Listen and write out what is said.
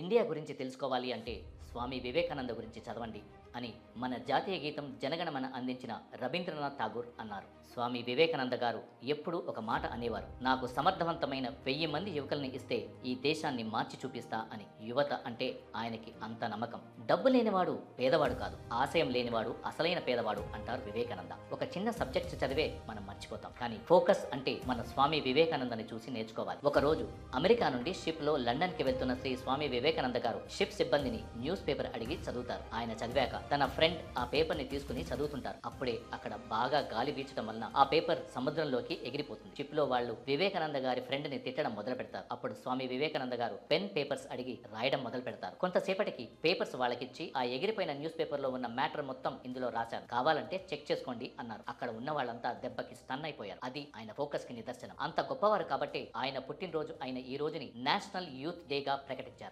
India గురించి తెలుసుకోవాలి అంటే స్వామి వివేకానంద గురించి చదవండి అని మన జాతీయ గీతం జనగణమన అందించిన రవీంద్రనాథ్ ఠాగూర్ అన్నారు. స్వామి వివేకానంద గారు ఎప్పుడూ ఒక మాట అనేవారు, నాకు సమర్థవంతమైన 1000 మంది యువకుల్ని ఇస్తే ఈ దేశాన్ని మార్చి చూపిస్తా అని. యువత అంటే ఆయనకి అంత నమ్మకం. డబ్బు లేనివాడు పేదవాడు కాదు, ఆశయం లేనివాడు అసలైన పేదవాడు అంటారు వివేకానంద. ఒక చిన్న సబ్జెక్ట్ చదివే మనం మర్చిపోతాం, కానీ ఫోకస్ అంటే మన స్వామి వివేకానందని చూసి నేర్చుకోవాలి. ఒక రోజు అమెరికా నుండి షిప్ లో లండన్ కి వెళ్తున్న శ్రీ స్వామి వివేకానంద గారు షిప్ సిబ్బందిని న్యూస్ పేపర్ అడిగి చదువుతారు. ఆయన చదివాక తన ఫ్రెండ్ ఆ పేపర్ ని తీసుకుని చదువుతుంటారు. అప్పుడే అక్కడ బాగా గాలి వీచడం వలన ఆ పేపర్ సముద్రంలోకి ఎగిరిపోతుంది. షిప్ లో వాళ్ళు వివేకానంద గారి ఫ్రెండ్ ని తిట్టడం మొదలు పెడతారు. అప్పుడు స్వామి వివేకానంద గారు పెన్ పేపర్స్ అడిగి రాయడం మొదలు పెడతారు. కొంతసేపటికి పేపర్స్ వాళ్ళకిచ్చి, ఆ ఎగిరిపోయిన న్యూస్ పేపర్ లో ఉన్న మ్యాటర్ మొత్తం ఇందులో రాశారు, కావాలంటే చెక్ చేసుకోండి అన్నారు. అక్కడ ఉన్న వాళ్ళంతా దెబ్బకి స్టన్ అయిపోయారు. అది ఆయన ఫోకస్ కి నిదర్శనం. అంత గొప్పవారు కాబట్టి ఆయన పుట్టినరోజు అయిన ఈ రోజుని నేషనల్ యూత్ డే గా ప్రకటించారు.